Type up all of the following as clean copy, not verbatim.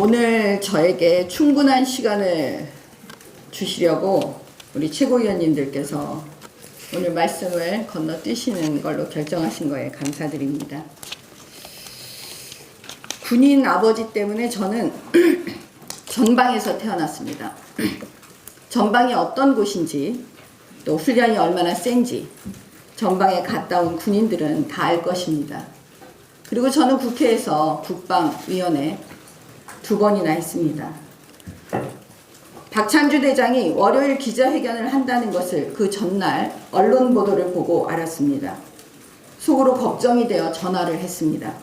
오늘 저에게 충분한 시간을 주시려고 우리 최고위원님들께서 오늘 말씀을 건너뛰시는 걸로 결정하신 거에 감사드립니다. 군인 아버지 때문에 저는 전방에서 태어났습니다. 전방이 어떤 곳인지 또 훈련이 얼마나 센지 전방에 갔다 온 군인들은 다 알 것입니다. 그리고 저는 국회에서 국방위원회 2번이나 했습니다. 박찬주 대장이 월요일 기자회견을 한다는 것을 그 전날 언론 보도를 보고 알았습니다. 속으로 걱정이 되어 전화를 했습니다.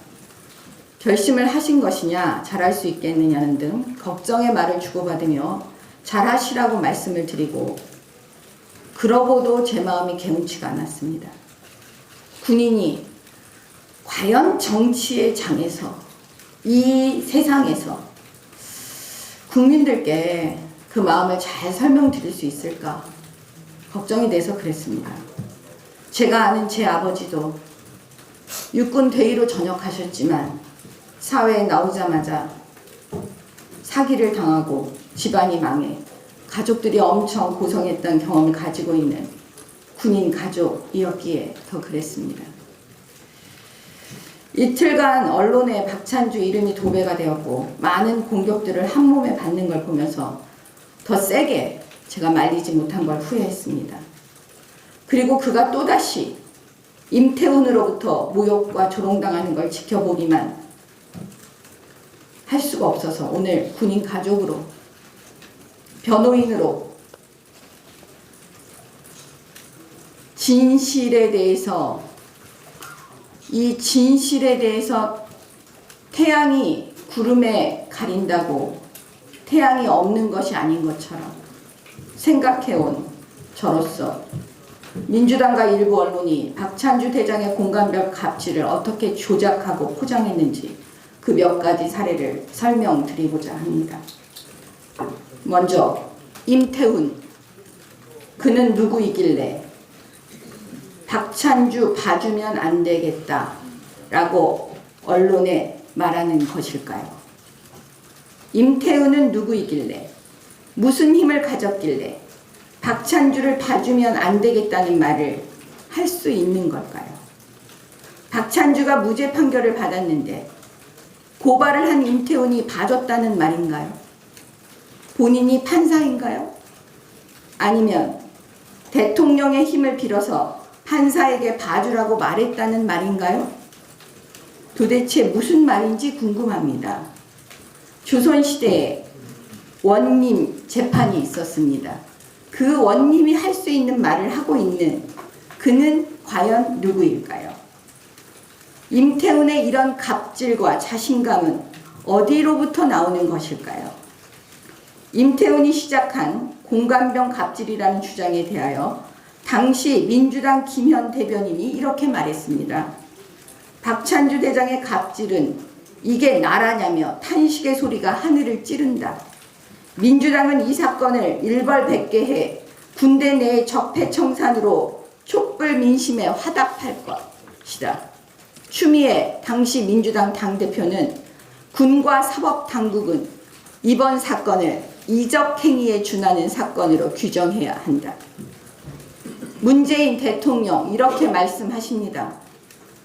결심을 하신 것이냐, 잘할 수 있겠느냐는 등 걱정의 말을 주고받으며 잘하시라고 말씀을 드리고, 그러고도 제 마음이 개운치가 않았습니다. 군인이 과연 정치의 장에서, 이 세상에서 국민들께 그 마음을 잘 설명드릴 수 있을까 걱정이 돼서 그랬습니다. 제가 아는 제 아버지도 육군 대위로 전역하셨지만 사회에 나오자마자 사기를 당하고 집안이 망해 가족들이 엄청 고생했던 경험을 가지고 있는 군인 가족이었기에 더 그랬습니다. 이틀간 언론에 박찬주 이름이 도배가 되었고 많은 공격들을 한 몸에 받는 걸 보면서 더 세게 제가 말리지 못한 걸 후회했습니다. 그리고 그가 또다시 임태훈으로부터 모욕과 조롱당하는 걸 지켜보기만 할 수가 없어서 오늘 군인 가족으로, 변호인으로 진실에 대해서, 이 진실에 대해서 태양이 구름에 가린다고 태양이 없는 것이 아닌 것처럼 생각해온 저로서 민주당과 일부 언론이 박찬주 대장의 공감별 갑질을 어떻게 조작하고 포장했는지 그 몇 가지 사례를 설명드리고자 합니다. 먼저 임태훈, 그는 누구이길래 박찬주 봐주면 안 되겠다 라고 언론에 말하는 것일까요? 임태훈은 누구이길래, 무슨 힘을 가졌길래 박찬주를 봐주면 안 되겠다는 말을 할 수 있는 걸까요? 박찬주가 무죄 판결을 받았는데 고발을 한 임태훈이 봐줬다는 말인가요? 본인이 판사인가요? 아니면 대통령의 힘을 빌어서 판사에게 봐주라고 말했다는 말인가요? 도대체 무슨 말인지 궁금합니다. 조선시대에 원님 재판이 있었습니다. 그 원님이 할 수 있는 말을 하고 있는 그는 과연 누구일까요? 임태훈의 이런 갑질과 자신감은 어디로부터 나오는 것일까요? 임태훈이 시작한 공감병 갑질이라는 주장에 대하여 당시 민주당 김현 대변인이 이렇게 말했습니다. 박찬주 대장의 갑질은 이게 나라냐며 탄식의 소리가 하늘을 찌른다. 민주당은 이 사건을 일벌백계 해 군대 내의 적폐청산으로 촛불 민심에 화답할 것이다. 추미애 당시 민주당 당대표는 군과 사법당국은 이번 사건을 이적행위에 준하는 사건으로 규정해야 한다. 문재인 대통령 이렇게 말씀하십니다.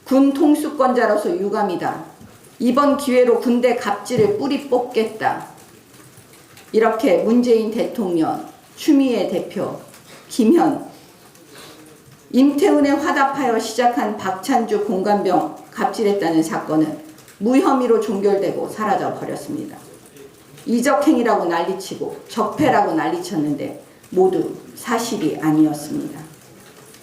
군 통수권자로서 유감이다. 이번 기회로 군대 갑질을 뿌리 뽑겠다. 이렇게 문재인 대통령, 추미애 대표, 김현, 임태훈에 화답하여 시작한 박찬주 공감병 갑질했다는 사건은 무혐의로 종결되고 사라져 버렸습니다. 이적행위라고 난리치고 적폐라고 난리쳤는데 모두 사실이 아니었습니다.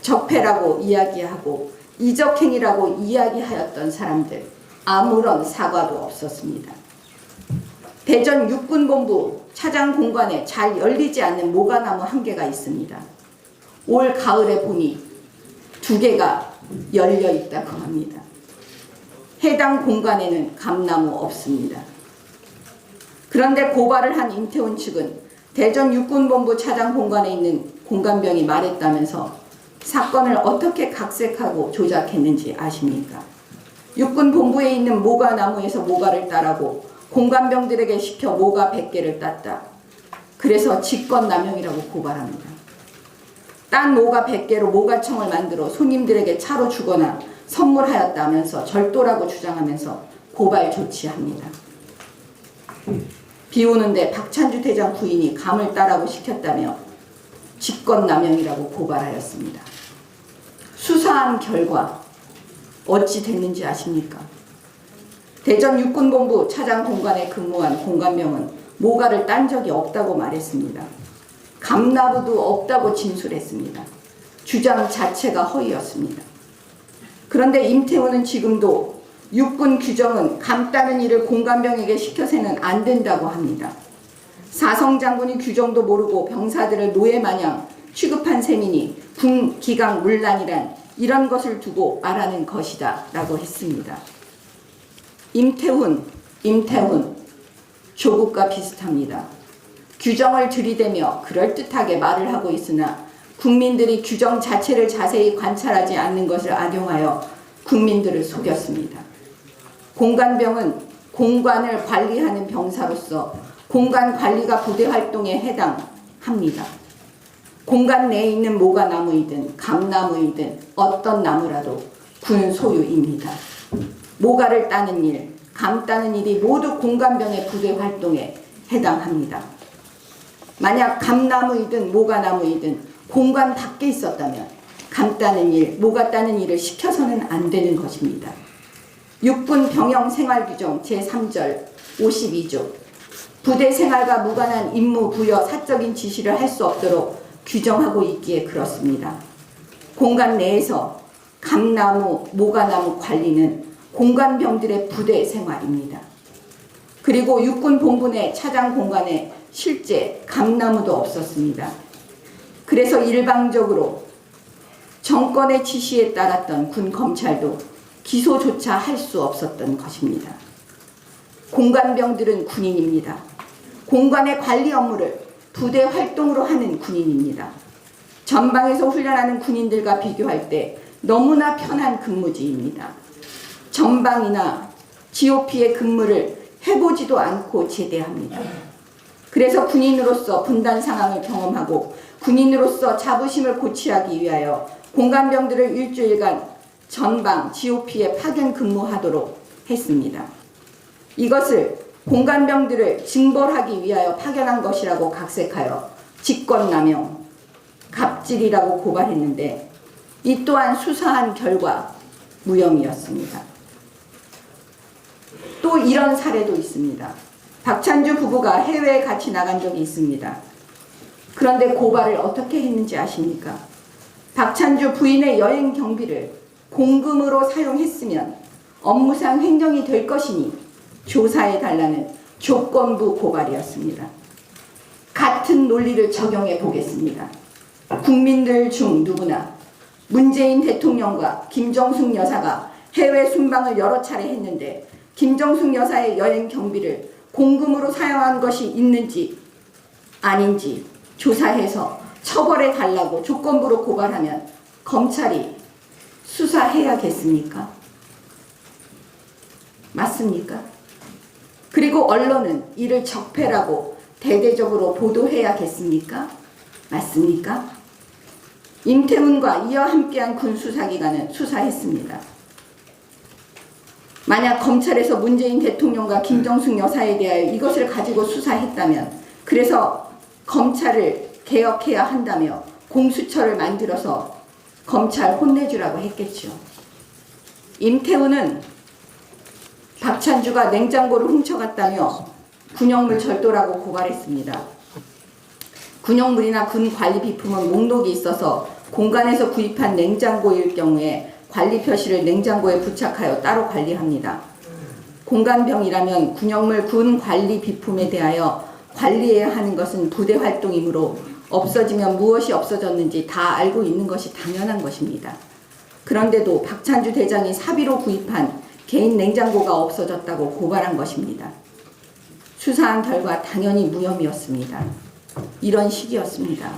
적폐라고 이야기하고 이적행위라고 이야기하였던 사람들 아무런 사과도 없었습니다. 대전 육군본부 차장 공간에 잘 열리지 않는 모가나무 한 개가 있습니다. 올 가을에 보니 2개가 열려 있다고 합니다. 해당 공간에는 감나무 없습니다. 그런데 고발을 한 임태훈 측은 대전 육군본부 차장 공간에 있는 공감병이 말했다면서 사건을 어떻게 각색하고 조작했는지 아십니까? 육군본부에 있는 모가나무에서 모가를 따라고 공관병들에게 시켜 모가 100개를 땄다. 그래서 직권남용이라고 고발합니다. 딴 모가 100개로 모가청을 만들어 손님들에게 차로 주거나 선물하였다면서 절도라고 주장하면서 고발 조치합니다. 비 오는데 박찬주 대장 부인이 감을 따라고 시켰다며 직권남용이라고 고발하였습니다. 수사한 결과 어찌 됐는지 아십니까? 대전 육군본부 차장 공관에 근무한 공관병은 모가를 딴 적이 없다고 말했습니다. 감나무도 없다고 진술했습니다. 주장 자체가 허위였습니다. 그런데 임태훈은 지금도 육군 규정은 감 따는 일을 공관병에게 시켜서는 안 된다고 합니다. 사성장군이 규정도 모르고 병사들을 노예마냥 취급한 셈이니 군 기강 문란이란 이런 것을 두고 말하는 것이다 라고 했습니다. 임태훈 조국과 비슷합니다. 규정을 들이대며 그럴듯하게 말을 하고 있으나 국민들이 규정 자체를 자세히 관찰하지 않는 것을 악용하여 국민들을 속였습니다. 공관병은 공관을 관리하는 병사로서 공관 관리가 부대 활동에 해당합니다. 공간 내에 있는 모가 나무이든 감나무이든 어떤 나무라도 군 소유입니다. 모가를 따는 일, 감 따는 일이 모두 공관병의 부대 활동에 해당합니다. 만약 감나무이든 모가나무이든 공관 밖에 있었다면 감 따는 일, 모가 따는 일을 시켜서는 안 되는 것입니다. 육군 병영 생활규정 제3절 52조 부대 생활과 무관한 임무 부여 사적인 지시를 할 수 없도록 규정하고 있기에 그렇습니다. 공간 내에서 감나무, 모가나무 관리는 공관병들의 부대 생활입니다. 그리고 육군 본부 내 차장 공간에 실제 감나무도 없었습니다. 그래서 일방적으로 정권의 지시에 따랐던 군 검찰도 기소조차 할 수 없었던 것입니다. 공관병들은 군인입니다. 공관의 관리 업무를 부대 활동으로 하는 군인입니다. 전방에서 훈련하는 군인들과 비교할 때 너무나 편한 근무지입니다. 전방이나 GOP의 근무를 해보지도 않고 제대합니다. 그래서 군인으로서 분단 상황을 경험하고 군인으로서 자부심을 고취하기 위하여 공관병들을 일주일간 전방 GOP에 파견 근무하도록 했습니다. 이것을 공관병들을 징벌하기 위하여 파견한 것이라고 각색하여 직권남용, 갑질이라고 고발했는데 이 또한 수사한 결과 무혐의였습니다. 또 이런 사례도 있습니다. 박찬주 부부가 해외에 같이 나간 적이 있습니다. 그런데 고발을 어떻게 했는지 아십니까? 박찬주 부인의 여행 경비를 공금으로 사용했으면 업무상 횡령이 될 것이니 조사해달라는 조건부 고발이었습니다. 같은 논리를 적용해 보겠습니다. 국민들 중 누구나 문재인 대통령과 김정숙 여사가 해외 순방을 여러 차례 했는데 김정숙 여사의 여행 경비를 공금으로 사용한 것이 있는지 아닌지 조사해서 처벌해 달라고 조건부로 고발하면 검찰이 수사해야겠습니까? 맞습니까? 그리고 언론은 이를 적폐라고 대대적으로 보도해야겠습니까? 맞습니까? 임태훈과 이와 함께한 군 수사기관은 수사했습니다. 만약 검찰에서 문재인 대통령과 김정숙 여사에 대하여 이것을 가지고 수사했다면 그래서 검찰을 개혁해야 한다며 공수처를 만들어서 검찰 혼내주라고 했겠죠. 임태훈은 박찬주가 냉장고를 훔쳐갔다며 군용물 절도라고 고발했습니다. 군용물이나 군 관리 비품은 목록이 있어서 공간에서 구입한 냉장고일 경우에 관리 표시를 냉장고에 부착하여 따로 관리합니다. 공관병이라면 군용물 군 관리 비품에 대하여 관리해야 하는 것은 부대 활동이므로 없어지면 무엇이 없어졌는지 다 알고 있는 것이 당연한 것입니다. 그런데도 박찬주 대장이 사비로 구입한 개인 냉장고가 없어졌다고 고발한 것입니다. 수사한 결과 당연히 무혐의였습니다. 이런 식이었습니다.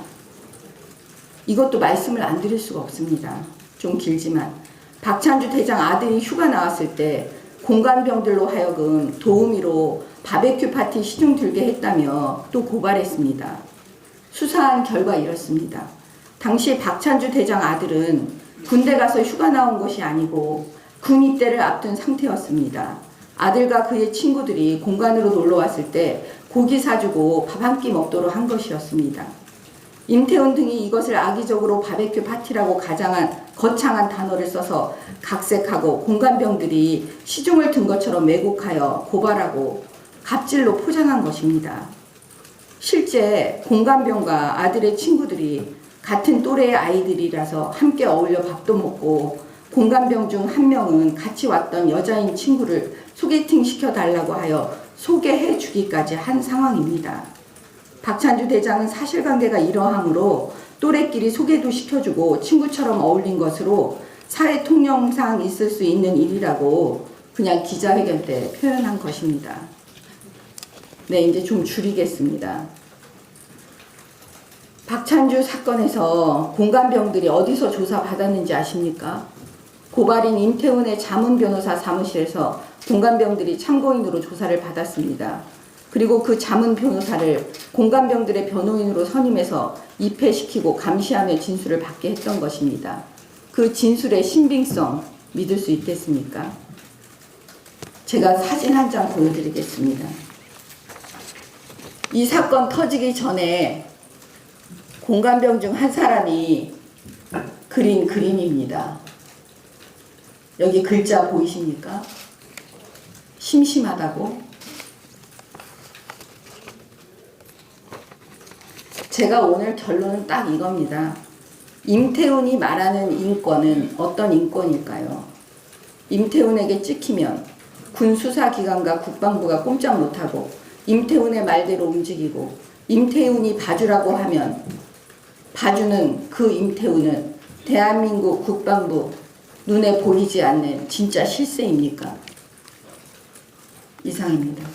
이것도 말씀을 안 드릴 수가 없습니다. 좀 길지만 박찬주 대장 아들이 휴가 나왔을 때 공관병들로 하여금 도우미로 바베큐 파티 시중 들게 했다며 또 고발했습니다. 수사한 결과 이렇습니다. 당시 박찬주 대장 아들은 군대 가서 휴가 나온 것이 아니고 군 입대를 앞둔 상태였습니다. 아들과 그의 친구들이 공관으로 놀러 왔을 때 고기 사주고 밥 한 끼 먹도록 한 것이었습니다. 임태훈 등이 이것을 악의적으로 바베큐 파티라고 거창한 단어를 써서 각색하고 공관병들이 시중을 든 것처럼 왜곡하여 고발하고 갑질로 포장한 것입니다. 실제 공관병과 아들의 친구들이 같은 또래의 아이들이라서 함께 어울려 밥도 먹고 공관병 중 한 명은 같이 왔던 여자인 친구를 소개팅 시켜달라고 하여 소개해 주기까지 한 상황입니다. 박찬주 대장은 사실관계가 이러하므로 또래끼리 소개도 시켜주고 친구처럼 어울린 것으로 사회 통념상 있을 수 있는 일이라고 그냥 기자회견 때 표현한 것입니다. 네, 이제 좀 줄이겠습니다. 박찬주 사건에서 공관병들이 어디서 조사받았는지 아십니까? 고발인 임태훈의 자문 변호사 사무실에서 공관병들이 참고인으로 조사를 받았습니다. 그리고 그 자문 변호사를 공관병들의 변호인으로 선임해서 입회시키고 감시하며 진술을 받게 했던 것입니다. 그 진술의 신빙성 믿을 수 있겠습니까? 제가 사진 한 장 보여드리겠습니다. 이 사건 터지기 전에 공관병 중 한 사람이 그린 그림입니다. 여기 글자 보이십니까? 심심하다고. 제가 오늘 결론은 딱 이겁니다. 임태훈이 말하는 인권은 어떤 인권일까요? 임태훈에게 찍히면 군 수사기관과 국방부가 꼼짝 못하고 임태훈의 말대로 움직이고 임태훈이 봐주라고 하면 봐주는 그 임태훈은 대한민국 국방부 눈에 보이지 않는 진짜 실세입니까? 이상입니다.